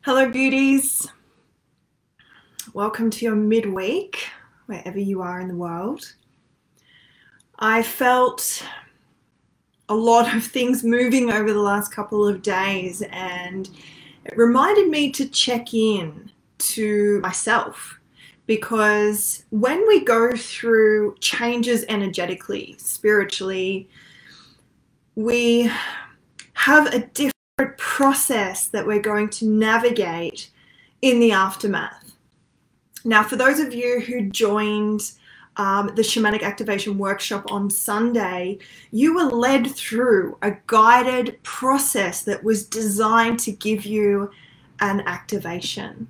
Hello beauties, welcome to your midweek, wherever you are in the world. I felt a lot of things moving over the last couple of days, and it reminded me to check in to myself, because when we go through changes energetically, spiritually, we have a different process that we're going to navigate in the aftermath. Now, for those of you who joined the Shamanic Activation Workshop on Sunday, you were led through a guided process that was designed to give you an activation.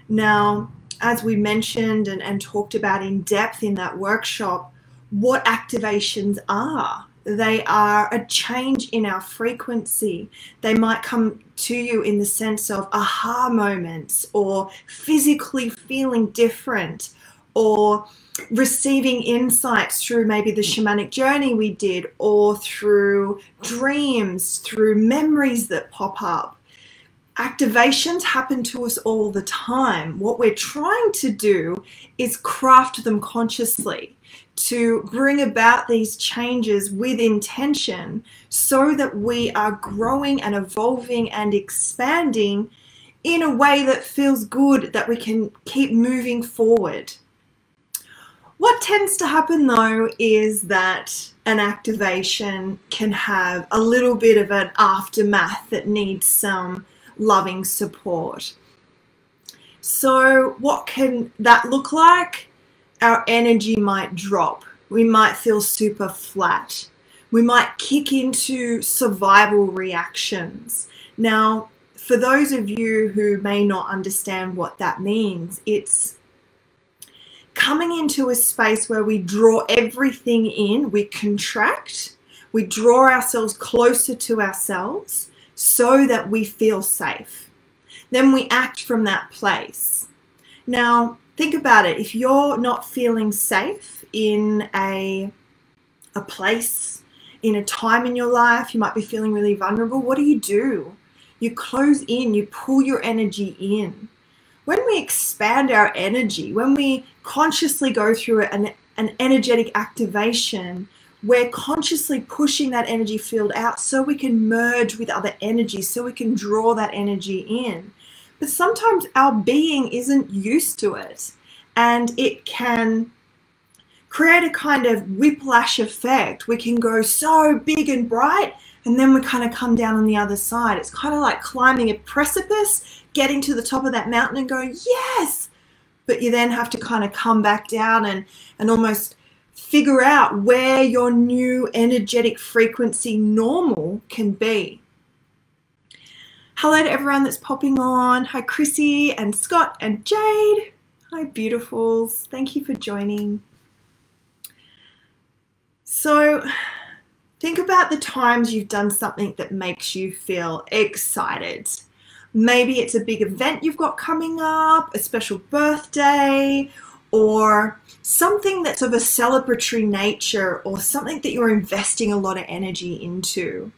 Now, as we mentioned and talked about in depth in that workshop, what activations are. They are a change in our frequency. They might come to you in the sense of aha moments, or physically feeling different, or receiving insights through maybe the shamanic journey we did, or through dreams, through memories that pop up. Activations happen to us all the time. What we're trying to do is craft them consciously, to bring about these changes with intention, so that we are growing and evolving and expanding in a way that feels good, that we can keep moving forward. What tends to happen though is that an activation can have a little bit of an aftermath that needs some loving support. So what can that look like? Our energy might drop. We might feel super flat. We might kick into survival reactions. Now, for those of you who may not understand what that means, it's coming into a space where we draw everything in, we contract, we draw ourselves closer to ourselves so that we feel safe. Then we act from that place. Now, think about it. If you're not feeling safe in a place, in a time in your life, you might be feeling really vulnerable. What do? You close in, you pull your energy in. When we expand our energy, when we consciously go through an energetic activation, we're consciously pushing that energy field out so we can merge with other energies, so we can draw that energy in. But sometimes our being isn't used to it, and it can create a kind of whiplash effect. We can go so big and bright, and then we kind of come down on the other side. It's kind of like climbing a precipice, getting to the top of that mountain and going, yes! But you then have to kind of come back down and almost figure out where your new energetic frequency normal can be. Hello to everyone that's popping on. Hi Chrissy and Scott and Jade. Hi beautifuls. Thank you for joining. So think about the times you've done something that makes you feel excited. Maybe it's a big event you've got coming up, a special birthday, or something that's of a celebratory nature, or something that you're investing a lot of energy into.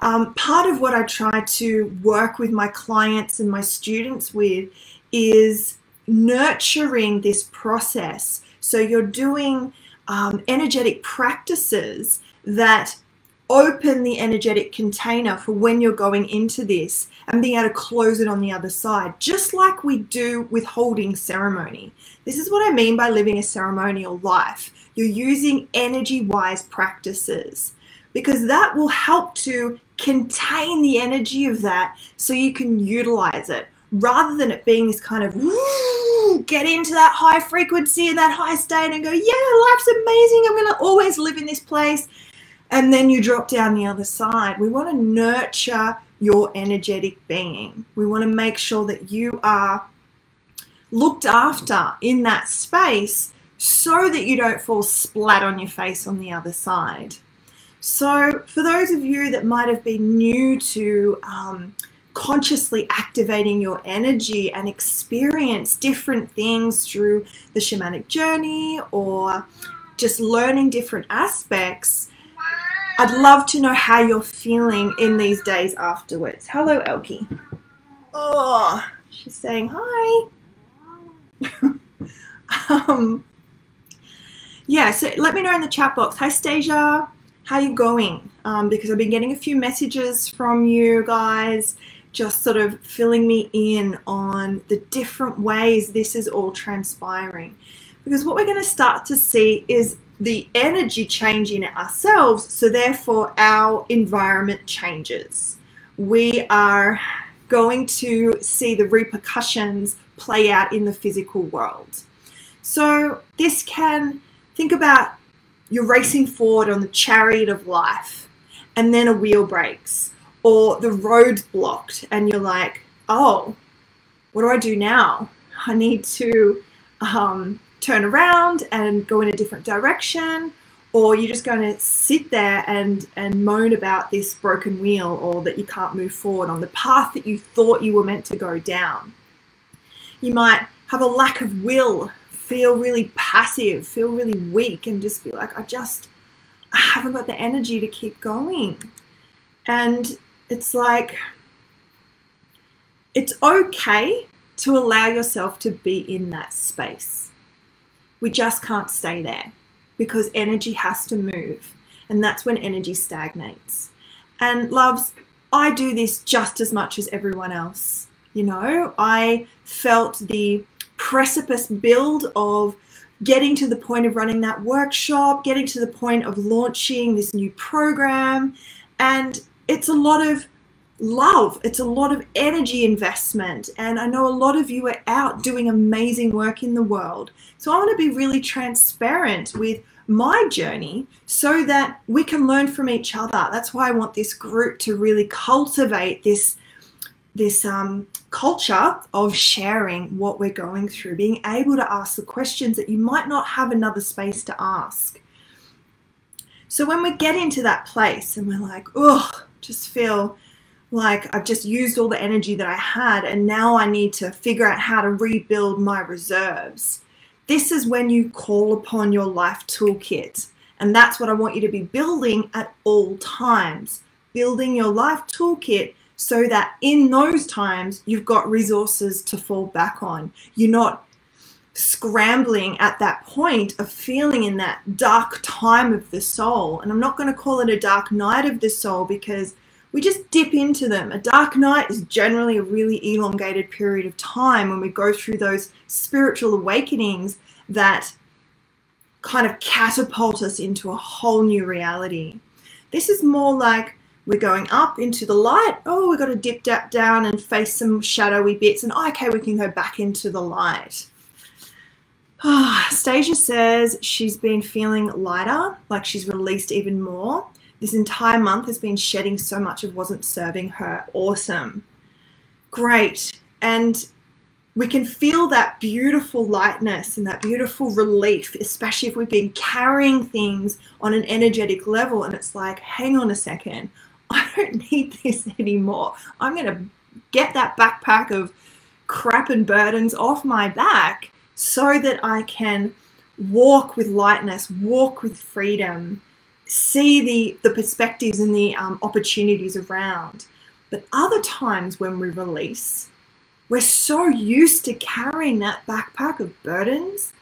Part of what I try to work with my clients and my students with is nurturing this process. So you're doing energetic practices that open the energetic container for when you're going into this, and being able to close it on the other side, just like we do with holding ceremony. This is what I mean by living a ceremonial life. You're using energy-wise practices, because that will help to contain the energy of that so you can utilize it, rather than it being this kind of get into that high frequency and that high state and go, yeah, life's amazing, I'm going to always live in this place. And then you drop down the other side. We want to nurture your energetic being. We want to make sure that you are looked after in that space so that you don't fall splat on your face on the other side. So for those of you that might have been new to consciously activating your energy and experience different things through the shamanic journey, or just learning different aspects, I'd love to know how you're feeling in these days afterwards. Hello, Elkie. Oh, She's saying hi. Yeah, so let me know in the chat box. Hi, Stasia. How you going? Because I've been getting a few messages from you guys, just sort of filling me in on the different ways this is all transpiring. Because what we're going to start to see is the energy change in ourselves, so therefore our environment changes. We are going to see the repercussions play out in the physical world. So this can, think about you're racing forward on the chariot of life and then a wheel breaks or the road's blocked and you're like, oh, what do I do now? I need to turn around and go in a different direction, or you're just going to sit there and moan about this broken wheel or that you can't move forward on the path that you thought you were meant to go down. You might have a lack of will, feel really passive, feel really weak, and just be like, I haven't got the energy to keep going. And it's like, it's okay to allow yourself to be in that space. We just can't stay there because energy has to move. And that's when energy stagnates. And loves, I do this just as much as everyone else. You know, I felt the precipice build of getting to the point of running that workshop, getting to the point of launching this new program. And it's a lot of love. It's a lot of energy investment. And I know a lot of you are out doing amazing work in the world. So I want to be really transparent with my journey so that we can learn from each other. That's why I want this group to really cultivate this culture of sharing what we're going through, being able to ask the questions that you might not have another space to ask. So when we get into that place and we're like, oh, just feel like I've just used all the energy that I had and now I need to figure out how to rebuild my reserves. This is when you call upon your life toolkit. And that's what I want you to be building at all times. Building your life toolkit so that in those times you've got resources to fall back on. You're not scrambling at that point of feeling in that dark time of the soul. And I'm not going to call it a dark night of the soul because we just dip into them. A dark night is generally a really elongated period of time when we go through those spiritual awakenings that kind of catapult us into a whole new reality. This is more like we're going up into the light. Oh, we've got to dip down and face some shadowy bits. And okay, we can go back into the light. Stasia says she's been feeling lighter, like she's released even more. This entire month has been shedding so much of wasn't serving her. Awesome. Great. And we can feel that beautiful lightness and that beautiful relief, especially if we've been carrying things on an energetic level. And it's like, hang on a second. I don't need this anymore. I'm going to get that backpack of crap and burdens off my back so that I can walk with lightness, walk with freedom, see the perspectives and the opportunities around. But other times when we release, we're so used to carrying that backpack of burdens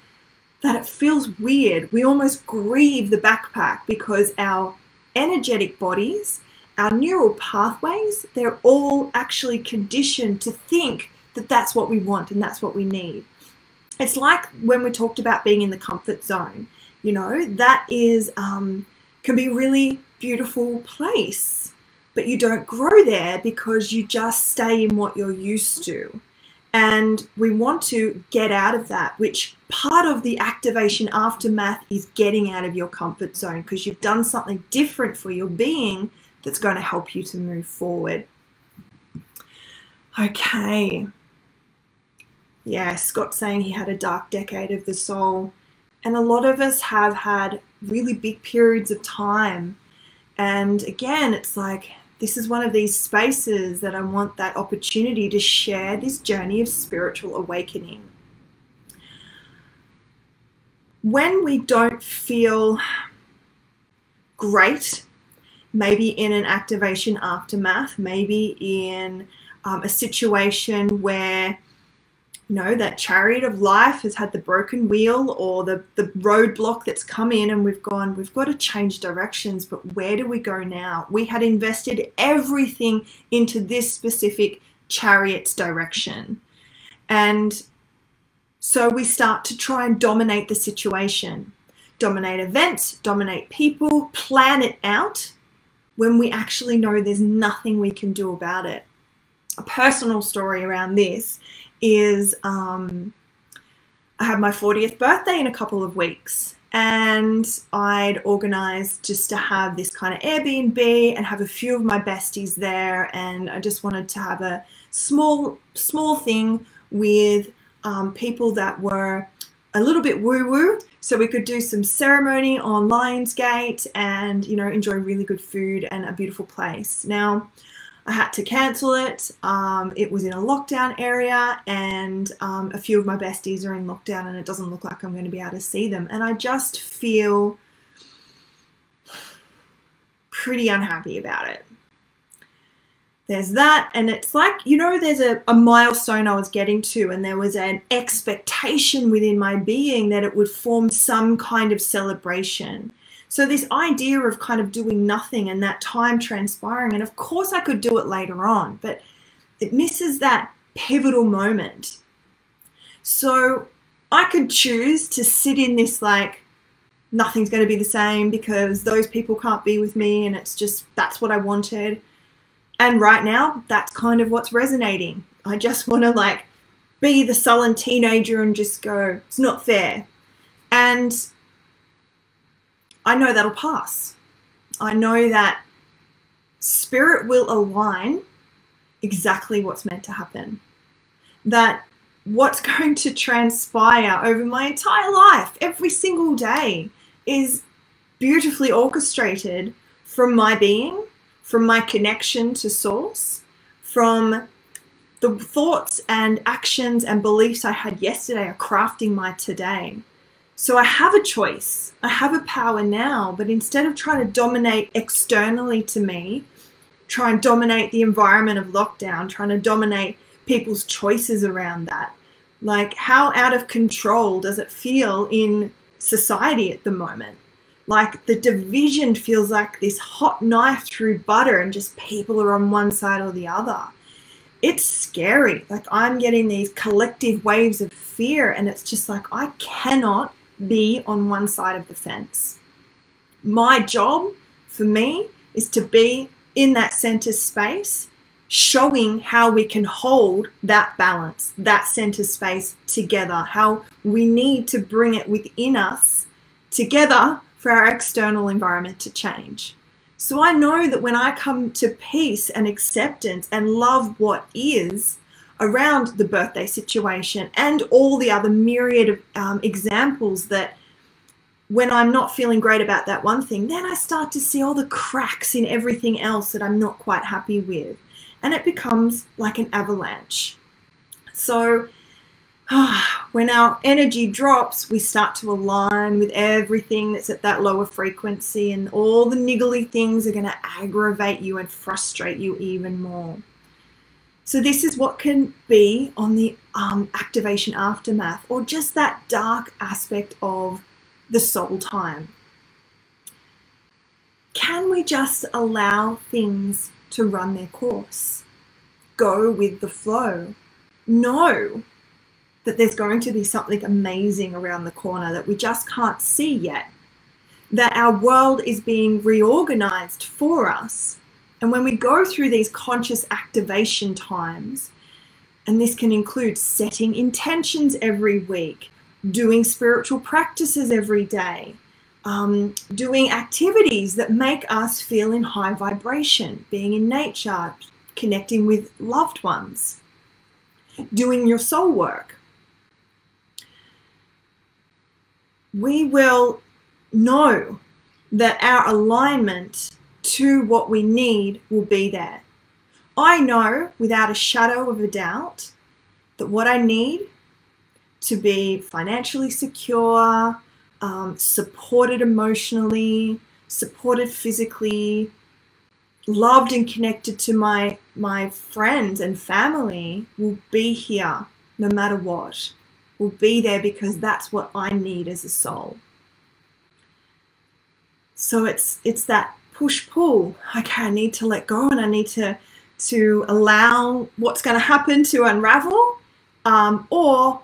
that it feels weird. We almost grieve the backpack because our energetic bodies, our neural pathways, they're all actually conditioned to think that that's what we want and that's what we need. It's like when we talked about being in the comfort zone, you know, that is, can be a really beautiful place, but you don't grow there because you just stay in what you're used to. And we want to get out of that, which part of the activation aftermath is getting out of your comfort zone because you've done something different for your being that's going to help you to move forward. Okay. Yeah, Scott's saying he had a dark decade of the soul. And a lot of us have had really big periods of time. And again, it's like, this is one of these spaces that I want that opportunity to share this journey of spiritual awakening. When we don't feel great, maybe in an activation aftermath, maybe in a situation where you know, that chariot of life has had the broken wheel or the roadblock that's come in, and we've gone, we've got to change directions, but where do we go now? We had invested everything into this specific chariot's direction. And so we start to try and dominate the situation, dominate events, dominate people, plan it out when we actually know there's nothing we can do about it. A personal story around this is I have my 40th birthday in a couple of weeks, and I'd organized just to have this kind of Airbnb and have a few of my besties there, and I just wanted to have a small thing with people that were a little bit woo-woo, so we could do some ceremony on Lionsgate and, you know, enjoy really good food and a beautiful place. Now, I had to cancel it. It was in a lockdown area, and a few of my besties are in lockdown, and it doesn't look like I'm going to be able to see them. And I just feel pretty unhappy about it. There's that, and it's like, you know, there's a milestone I was getting to, and there was an expectation within my being that it would form some kind of celebration. So this idea of kind of doing nothing and that time transpiring, and of course I could do it later on, but it misses that pivotal moment. So I could choose to sit in this like, nothing's going to be the same because those people can't be with me, and it's just, that's what I wanted. And right now, that's kind of what's resonating. I just want to like be the sullen teenager and just go, it's not fair. And I know that'll pass. I know that spirit will align exactly what's meant to happen. That what's going to transpire over my entire life, every single day, is beautifully orchestrated from my being, from my connection to source, from the thoughts and actions and beliefs I had yesterday are crafting my today. So I have a choice, I have a power now, but instead of trying to dominate externally to me, try and dominate the environment of lockdown, trying to dominate people's choices around that, like how out of control does it feel in society at the moment? Like the division feels like this hot knife through butter, and just people are on one side or the other. It's scary. Like I'm getting these collective waves of fear, and it's just like, I cannot be on one side of the fence. My job for me is to be in that center space, showing how we can hold that balance, that center space together, how we need to bring it within us together for our external environment to change. So I know that when I come to peace and acceptance and love what is around the birthday situation and all the other myriad of examples, that when I'm not feeling great about that one thing, then I start to see all the cracks in everything else that I'm not quite happy with. And it becomes like an avalanche. So when our energy drops, we start to align with everything that's at that lower frequency, and all the niggly things are going to aggravate you and frustrate you even more. So this is what can be on the activation aftermath, or just that dark aspect of the soul time. Can we just allow things to run their course? Go with the flow. Know that there's going to be something amazing around the corner that we just can't see yet. That our world is being reorganized for us. And when we go through these conscious activation times, and this can include setting intentions every week, doing spiritual practices every day, doing activities that make us feel in high vibration, being in nature, connecting with loved ones, doing your soul work, we will know that our alignment to what we need will be there. I know without a shadow of a doubt that what I need to be financially secure, supported emotionally, supported physically, loved and connected to my friends and family will be here no matter what, will be there because that's what I need as a soul. So it's that push-pull. Okay, I need to let go, and I need to allow what's going to happen to unravel, or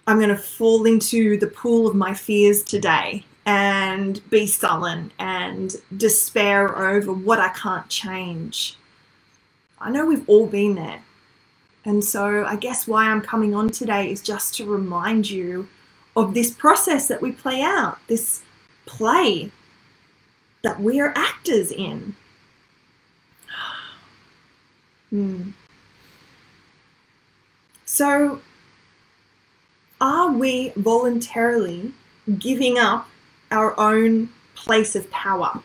I'm going to fall into the pool of my fears today and be sullen and despair over what I can't change. I know we've all been there. And so I guess why I'm coming on today is just to remind you of this process that we play out, this play that we are actors in. So are we voluntarily giving up our own place of power,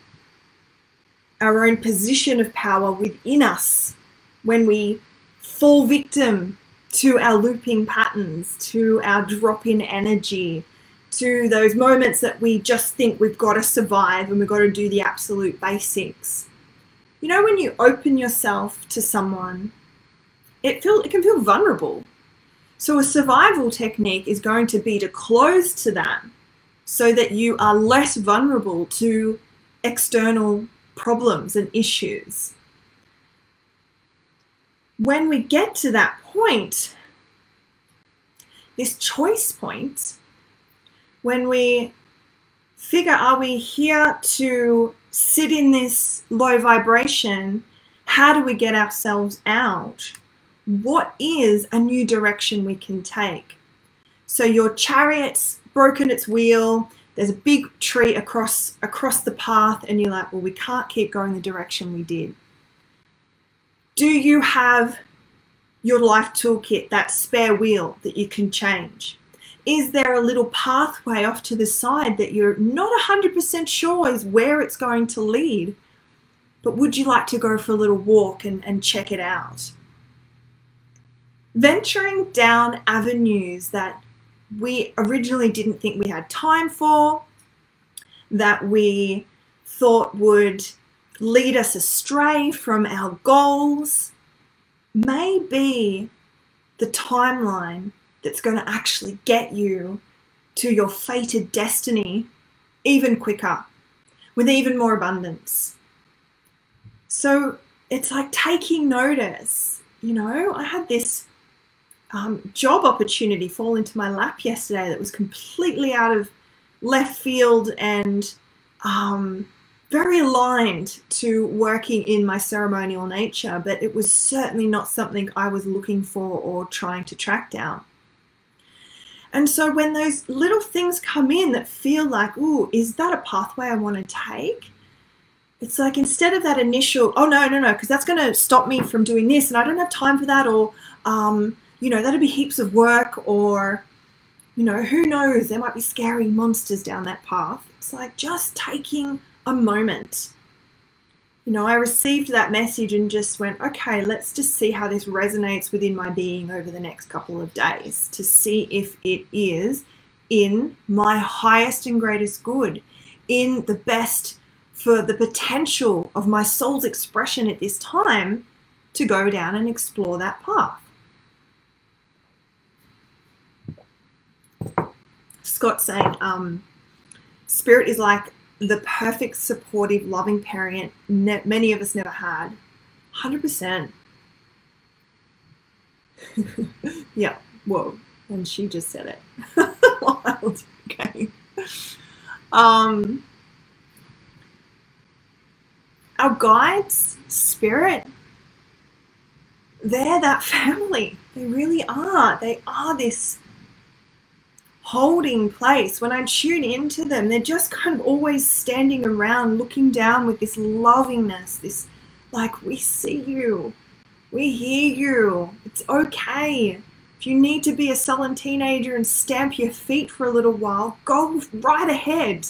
our own position of power within us when we fall victim to our looping patterns, to our drop in energy, to those moments that we just think we've got to survive and we've got to do the absolute basics? You know, when you open yourself to someone, it can feel vulnerable. So a survival technique is going to be to close to that so that you are less vulnerable to external problems and issues. When we get to that point, this choice point, when we figure, are we here to sit in this low vibration? How do we get ourselves out? What is a new direction we can take? So your chariot's broken its wheel, there's a big tree across the path, and you're like, well, we can't keep going the direction we did. Do you have your life toolkit, that spare wheel that you can change? Is there a little pathway off to the side that you're not 100% sure is where it's going to lead, but would you like to go for a little walk and check it out? Venturing down avenues that we originally didn't think we had time for, that we thought would lead us astray from our goals, may be the timeline that's going to actually get you to your fated destiny even quicker, with even more abundance. So it's like taking notice. You know, I had this job opportunity fall into my lap yesterday that was completely out of left field and very aligned to working in my ceremonial nature, but it was certainly not something I was looking for or trying to track down. And so when those little things come in that feel like, ooh, is that a pathway I want to take? It's like, instead of that initial, oh, no, because that's going to stop me from doing this and I don't have time for that, or, you know, that'd be heaps of work, or, you know, who knows, there might be scary monsters down that path. It's like just taking a moment. You know, I received that message and just went, okay, let's just see how this resonates within my being over the next couple of days to see if it is in my highest and greatest good, in the best for the potential of my soul's expression at this time to go down and explore that path. Scott's saying, spirit is like the perfect, supportive, loving parent many of us never had. 100%. Yeah, whoa. And she just said it. Wild. Okay. Our guides, spirit, they're that family. They really are. They are this holding place. When I tune into them, they're just kind of always standing around, looking down with this lovingness, this like, we see you, we hear you, it's okay. If you need to be a sullen teenager and stamp your feet for a little while, go right ahead.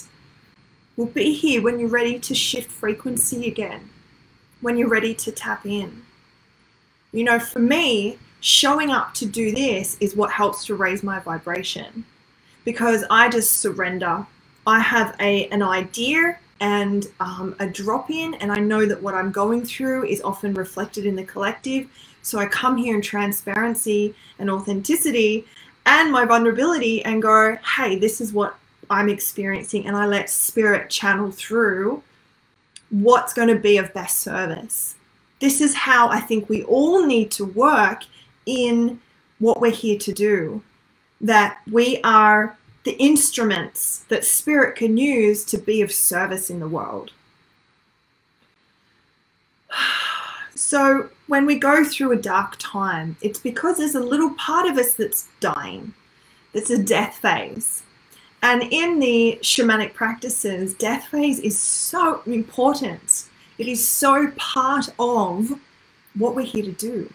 We'll be here when you're ready to shift frequency again, when you're ready to tap in. You know, for me, showing up to do this is what helps to raise my vibration, because I just surrender. I have an idea and a drop in, and I know that what I'm going through is often reflected in the collective. So I come here in transparency and authenticity and my vulnerability and go, hey, this is what I'm experiencing, and I let spirit channel through what's going to be of best service. This is how I think we all need to work in what we're here to do, that we are the instruments that spirit can use to be of service in the world. So when we go through a dark time, it's because there's a little part of us that's dying. It's a death phase. And in the shamanic practices, death phase is so important. It is so part of what we're here to do,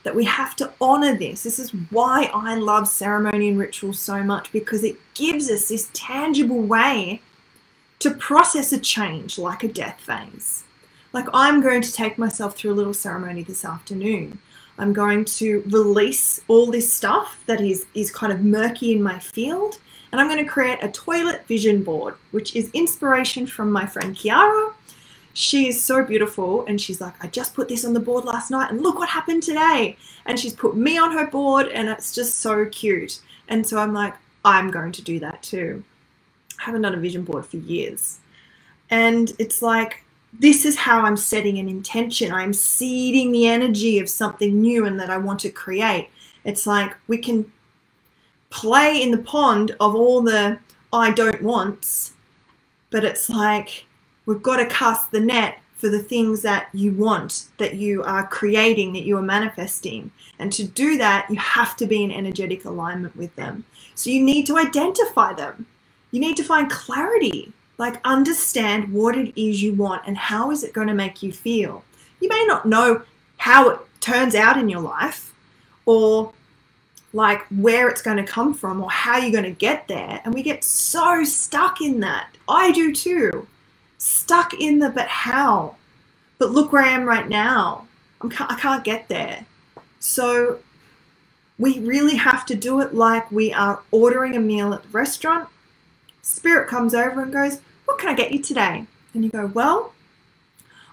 that we have to honor this. This is why I love ceremony and ritual so much, because it gives us this tangible way to process a change like a death phase. Like, I'm going to take myself through a little ceremony this afternoon. I'm going to release all this stuff that is kind of murky in my field, and I'm going to create a toilet vision board, which is inspiration from my friend Kiara. She is so beautiful, and she's like, I just put this on the board last night and look what happened today. And she's put me on her board, and it's just so cute. And so I'm like, I'm going to do that too. I haven't done a vision board for years. And it's like, this is how I'm setting an intention. I'm seeding the energy of something new and that I want to create. It's like we can play in the pond of all the I don't wants, but it's like we've got to cast the net for the things that you want, that you are creating, that you are manifesting. And to do that, you have to be in energetic alignment with them. So you need to identify them. You need to find clarity. Like, understand what it is you want and how is it going to make you feel. You may not know how it turns out in your life, or like where it's going to come from, or how you're going to get there. And we get so stuck in that. I do too. Stuck in the, but how? But look where I am right now. I can't get there. So we really have to do it like we are ordering a meal at the restaurant. Spirit comes over and goes, what can I get you today? And you go, well,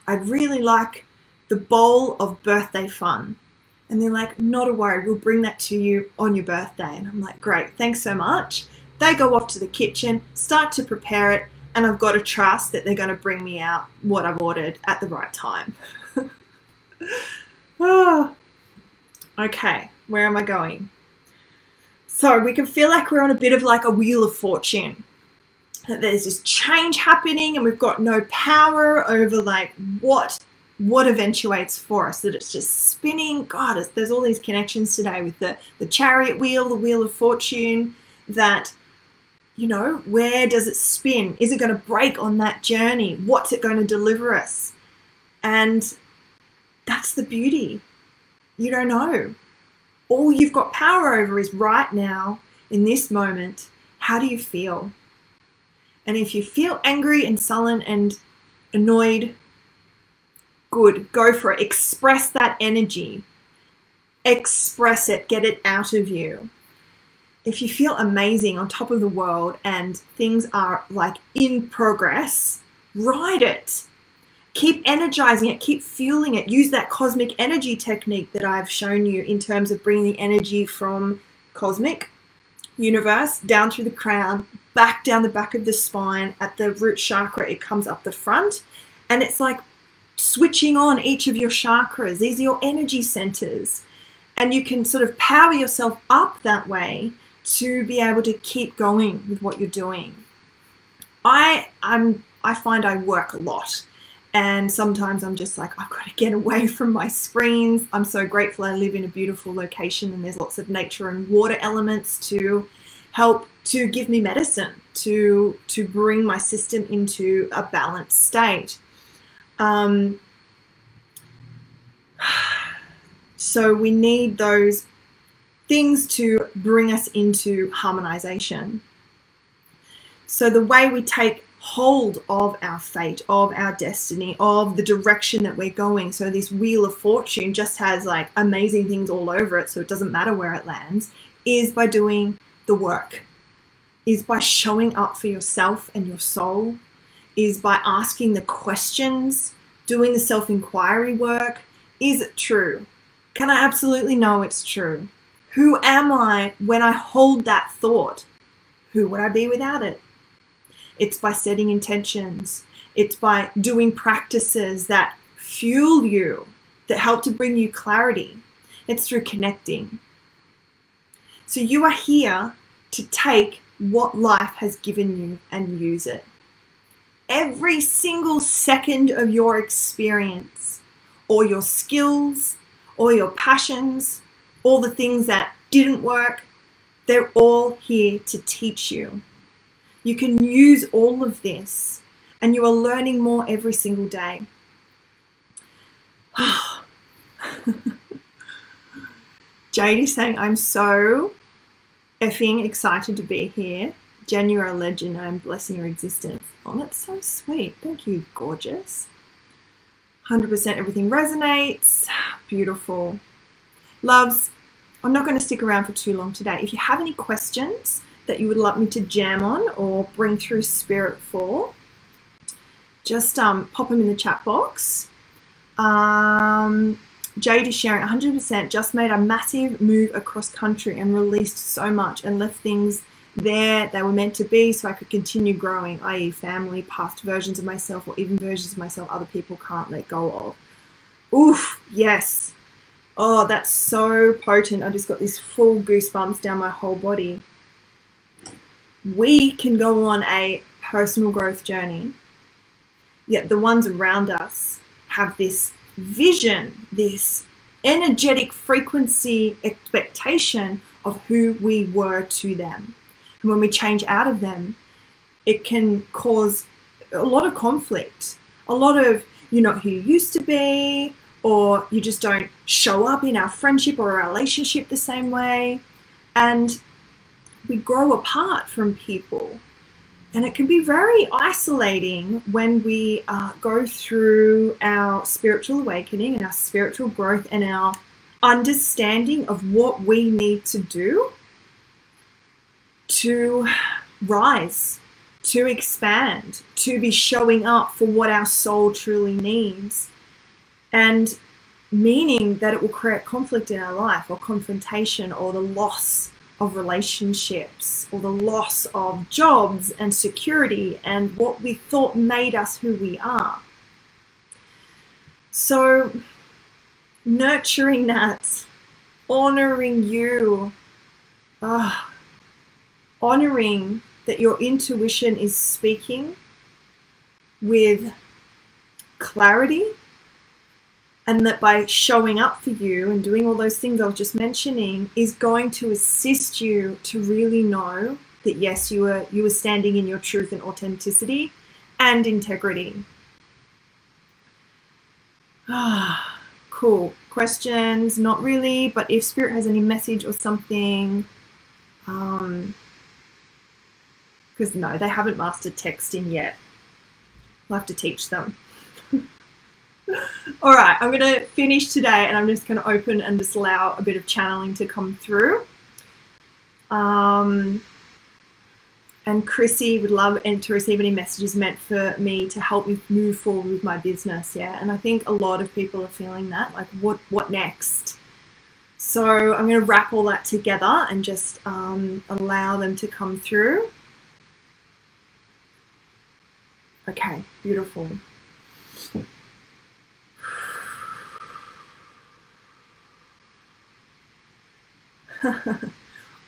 I'd really like the bowl of birthday fun. And they're like, not a worry, we'll bring that to you on your birthday. And I'm like, great, thanks so much. They go off to the kitchen, start to prepare it, and I've got to trust that they're going to bring me out what I've ordered at the right time. Oh, okay, where am I going? So we can feel like we're on a bit of like a wheel of fortune. That there's this change happening and we've got no power over like what eventuates for us, that it's just spinning. God, there's all these connections today with the chariot wheel, the wheel of fortune, that, you know, where does it spin? Is it going to break on that journey? What's it going to deliver us? And that's the beauty. You don't know. All you've got power over is right now, in this moment. How do you feel? And if you feel angry and sullen and annoyed, good, go for it. Express that energy. Express it, get it out of you. If you feel amazing, on top of the world, and things are like in progress, ride it. Keep energizing it, keep fueling it. Use that cosmic energy technique that I've shown you in terms of bringing the energy from cosmic universe down through the crown, back down the back of the spine. At the root chakra, it comes up the front, and it's like switching on each of your chakras. These are your energy centers, and you can sort of power yourself up that way to be able to keep going with what you're doing. I find I work a lot, and sometimes I'm just like, I've got to get away from my screens. I'm so grateful I live in a beautiful location and there's lots of nature and water elements to help to give me medicine, to bring my system into a balanced state. So we need those things to bring us into harmonization. So the way we take hold of our fate, of our destiny, of the direction that we're going. So this wheel of fortune just has like amazing things all over it, so it doesn't matter where it lands, is by doing the work, is by showing up for yourself and your soul, is by asking the questions, doing the self-inquiry work. Is it true? Can I absolutely know it's true? Who am I when I hold that thought? Who would I be without it? It's by setting intentions. It's by doing practices that fuel you, that help to bring you clarity. It's through connecting. So you are here to take what life has given you and use it. Every single second of your experience, or your skills, or your passions, all the things that didn't work, they're all here to teach you. You can use all of this, and you are learning more every single day. Jade is saying, I'm so effing excited to be here. Jen, you're a legend. I'm blessing your existence. Oh, that's so sweet. Thank you, gorgeous. 100% everything resonates. Beautiful. Loves, I'm not going to stick around for too long today. If you have any questions that you would like me to jam on or bring through spirit for, just pop them in the chat box. Jade is sharing 100%, just made a massive move across country and released so much and left things there they were meant to be so I could continue growing, i.e. family, past versions of myself, or even versions of myself other people can't let go of. Oof, yes. Oh, that's so potent. I just got these full goosebumps down my whole body. We can go on a personal growth journey, yet the ones around us have this vision, this energetic frequency expectation of who we were to them. And when we change out of them, it can cause a lot of conflict, a lot of you're not who you used to be, or you just don't show up in our friendship or our relationship the same way. And we grow apart from people. And it can be very isolating when we go through our spiritual awakening and our spiritual growth and our understanding of what we need to do to rise, to expand, to be showing up for what our soul truly needs. And meaning that it will create conflict in our life, or confrontation, or the loss of relationships, or the loss of jobs and security and what we thought made us who we are. So nurturing that, honoring you, honoring that your intuition is speaking with clarity, and that by showing up for you and doing all those things I was just mentioning is going to assist you to really know that yes, you were standing in your truth and authenticity and integrity. Cool. Questions? Not really, but if Spirit has any message or something, because no, they haven't mastered texting yet. I'll have to teach them. All right, I'm going to finish today, and I'm just going to open and just allow a bit of channeling to come through. And Chrissy would love to receive any messages meant for me to help me move forward with my business. Yeah, and I think a lot of people are feeling that, like what next? So I'm going to wrap all that together and just allow them to come through. Okay, beautiful.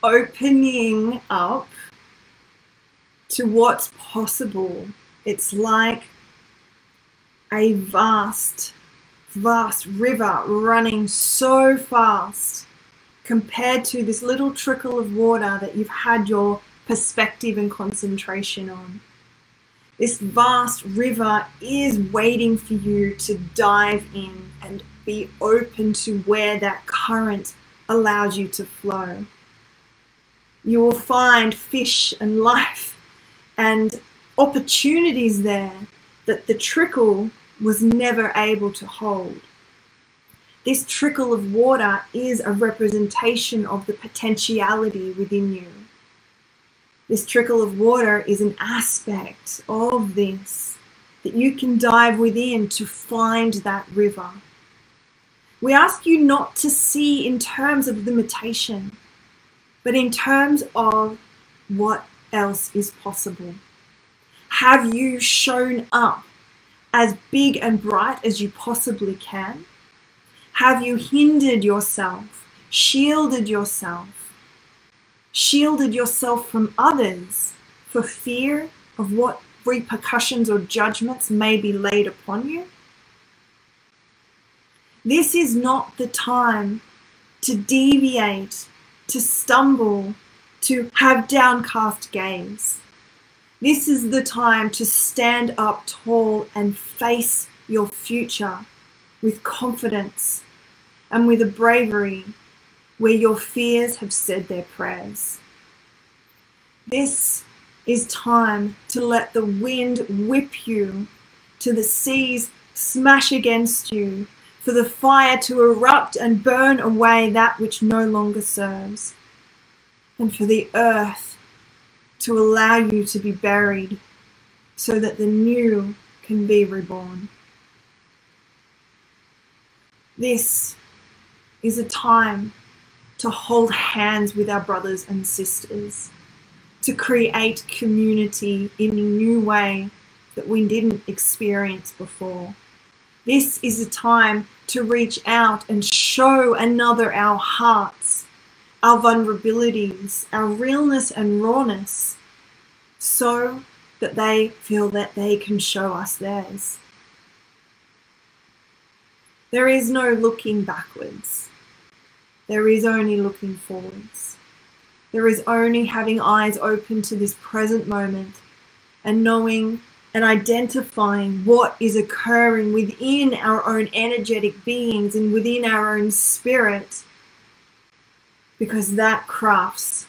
Opening up to what's possible. It's like a vast river running so fast compared to this little trickle of water that you've had your perspective and concentration on. This vast river is waiting for you to dive in and be open to where that current allows you to flow. You will find fish and life and opportunities there that the trickle was never able to hold. This trickle of water is a representation of the potentiality within you. This trickle of water is an aspect of this that you can dive within to find that river. We ask you not to see in terms of limitation, but in terms of what else is possible. Have you shown up as big and bright as you possibly can? Have you hindered yourself, shielded yourself from others for fear of what repercussions or judgments may be laid upon you? This is not the time to deviate, to stumble, to have downcast gaze. This is the time to stand up tall and face your future with confidence and with a bravery where your fears have said their prayers. This is time to let the wind whip you, to the seas smash against you, for the fire to erupt and burn away that which no longer serves, and for the earth to allow you to be buried so that the new can be reborn. This is a time to hold hands with our brothers and sisters, to create community in a new way that we didn't experience before. This is a time to reach out and show another our hearts, our vulnerabilities, our realness and rawness, so that they feel that they can show us theirs. There is no looking backwards. There is only looking forwards. There is only having eyes open to this present moment and knowing and identifying what is occurring within our own energetic beings and within our own spirit, because that crafts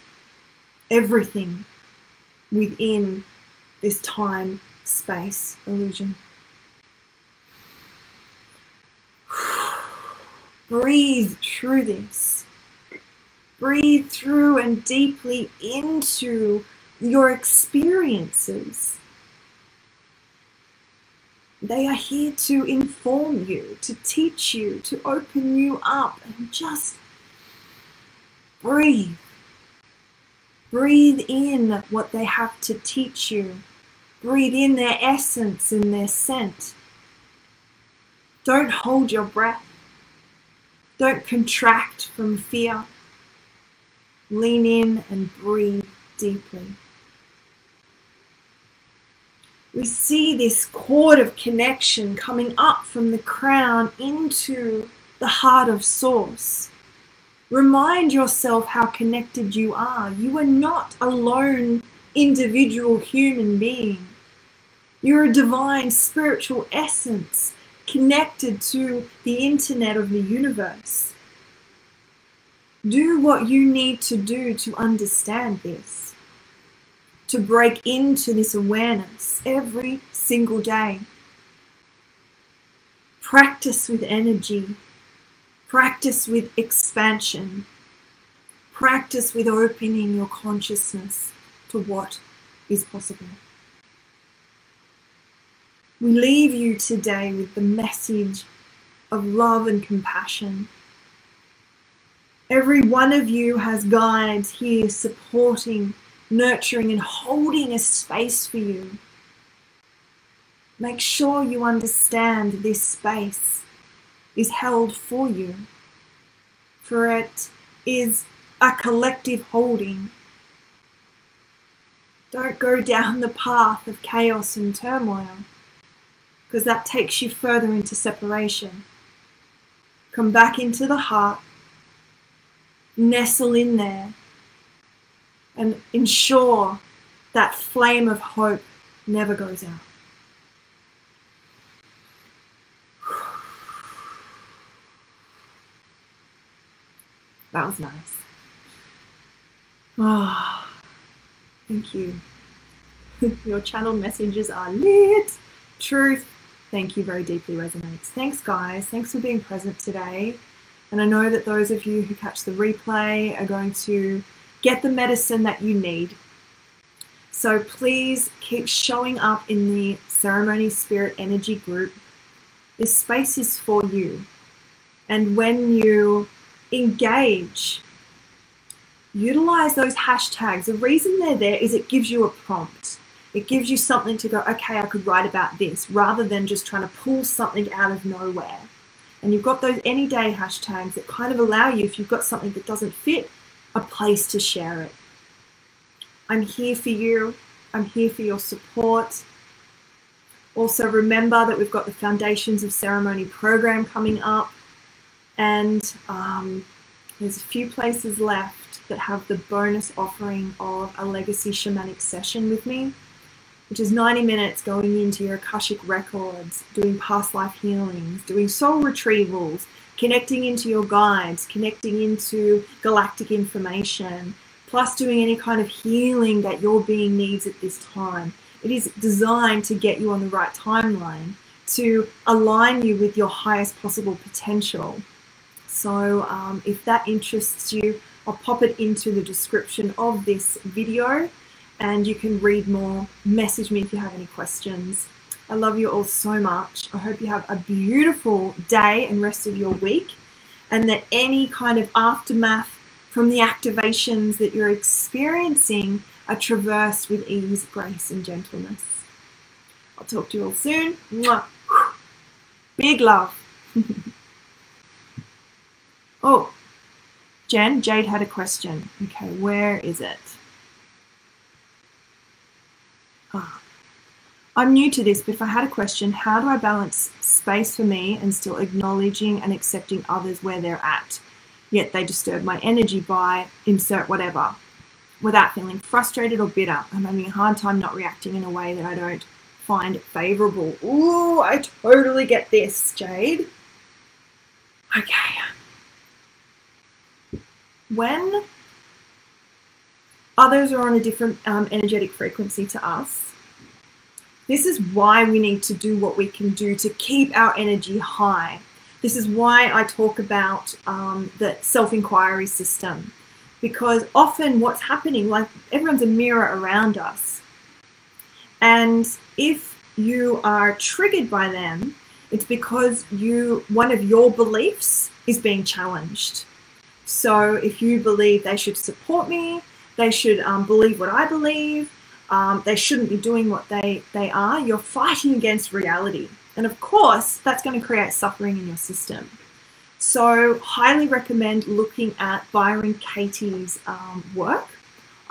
everything within this time-space illusion. Breathe through this. Breathe through and deeply into your experiences. They are here to inform you, to teach you, to open you up, and just breathe. Breathe in what they have to teach you. Breathe in their essence and their scent. Don't hold your breath. Don't contract from fear. Lean in and breathe deeply. We see this cord of connection coming up from the crown into the heart of Source. Remind yourself how connected you are. You are not a lone individual human being. You're a divine spiritual essence connected to the internet of the universe. Do what you need to do to understand this, to break into this awareness every single day. Practice with energy. Practice with expansion. Practice with opening your consciousness to what is possible. We leave you today with the message of love and compassion. Every one of you has guides here supporting, nurturing, and holding a space for you. Make sure you understand this space is held for you, for it is a collective holding. Don't go down the path of chaos and turmoil, because that takes you further into separation. Come back into the heart, nestle in there, and ensure that flame of hope never goes out. That was nice. Oh, thank you. Your channeled messages are lit. Truth. Thank you, very deeply resonates. Thanks, guys. Thanks for being present today. And I know that those of you who catch the replay are going to get the medicine that you need. So please keep showing up in the Ceremony Spirit Energy group. This space is for you. And when you engage, utilize those hashtags. The reason they're there is it gives you a prompt. It gives you something to go, okay, I could write about this, rather than just trying to pull something out of nowhere. And you've got those any day hashtags that kind of allow you, if you've got something that doesn't fit, a place to share it. I'm here for you. I'm here for your support. Also remember that we've got the Foundations of Ceremony program coming up, and there's a few places left that have the bonus offering of a legacy shamanic session with me, which is 90 minutes going into your Akashic records, doing past life healings, doing soul retrievals, connecting into your guides, connecting into galactic information, plus doing any kind of healing that your being needs at this time. It is designed to get you on the right timeline, to align you with your highest possible potential. So if that interests you, I'll pop it into the description of this video and you can read more. Message me if you have any questions. I love you all so much. I hope you have a beautiful day and rest of your week, and that any kind of aftermath from the activations that you're experiencing are traversed with ease, grace, and gentleness. I'll talk to you all soon. Mwah. Big love. Oh, Jade had a question. Okay, where is it? I'm new to this, but if I had a question, how do I balance space for me and still acknowledging and accepting others where they're at, yet they disturb my energy by insert whatever, without feeling frustrated or bitter? I'm having a hard time not reacting in a way that I don't find favorable. Ooh, I totally get this, Jade. Okay. When others are on a different energetic frequency to us, this is why we need to do what we can do to keep our energy high. This is why I talk about the self-inquiry system, because often what's happening, like everyone's a mirror around us. And if you are triggered by them, it's because one of your beliefs is being challenged. So if you believe they should support me, they should believe what I believe, they shouldn't be doing what they are, you're fighting against reality. And of course, that's going to create suffering in your system. So highly recommend looking at Byron Katie's work.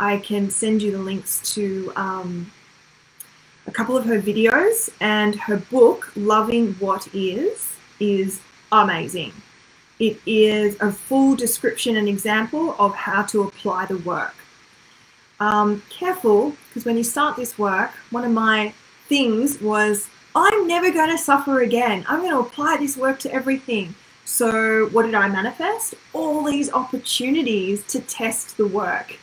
I can send you the links to a couple of her videos, and her book, Loving What Is amazing. It is a full description and example of how to apply the work. Careful, because when you start this work, one of my things was, I'm never going to suffer again. I'm going to apply this work to everything. So what did I manifest? All these opportunities to test the work.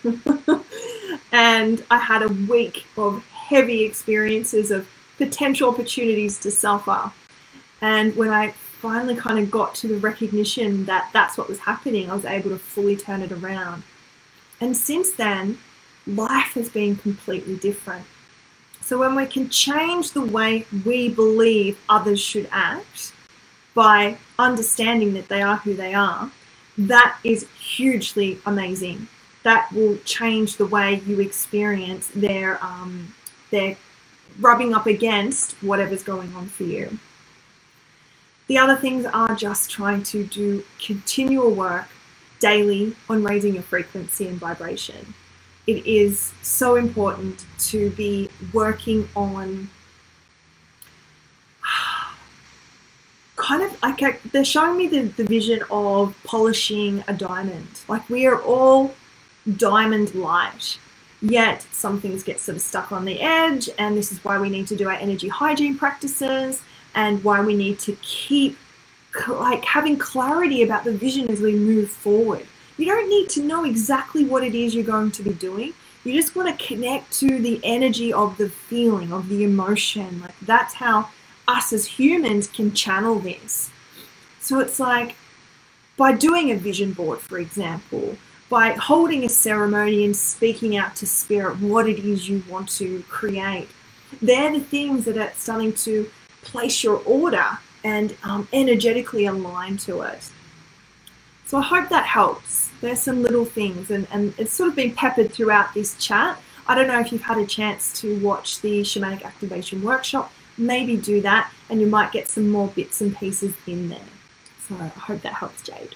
And I had a week of heavy experiences of potential opportunities to suffer. And when I finally kind of got to the recognition that that's what was happening, I was able to fully turn it around. And since then, life has been completely different. So when we can change the way we believe others should act by understanding that they are who they are, that is hugely amazing. That will change the way you experience their rubbing up against whatever's going on for you. The other things are just trying to do continual work daily on raising your frequency and vibration. It is so important to be working on kind of like they're showing me the vision of polishing a diamond. Like, we are all diamond light, yet some things get sort of stuck on the edge, and this is why we need to do our energy hygiene practices, and why we need to keep like having clarity about the vision as we move forward. You don't need to know exactly what it is you're going to be doing. You just want to connect to the energy of the feeling, of the emotion. Like, that's how us as humans can channel this. So it's like, by doing a vision board, for example, by holding a ceremony and speaking out to spirit what it is you want to create, they're the things that are starting to place your order and energetically align to it. So I hope that helps. There's some little things, and it's sort of been peppered throughout this chat. I don't know if you've had a chance to watch the Shamanic Activation Workshop. Maybe do that, and you might get some more bits and pieces in there. So I hope that helps, Jade.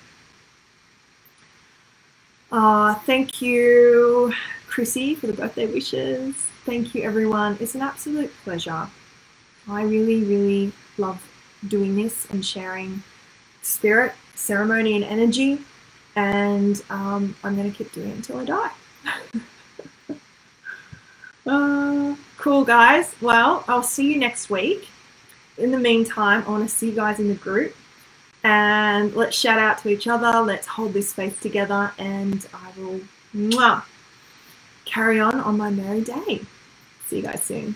Thank you, Chrissy, for the birthday wishes. Thank you, everyone. It's an absolute pleasure. I really, really love doing this and sharing spirit, ceremony, and energy. And I'm going to keep doing it until I die. Cool, guys. Well, I'll see you next week. In the meantime, I want to see you guys in the group. And let's shout out to each other. Let's hold this space together. And I will carry on my merry day. See you guys soon.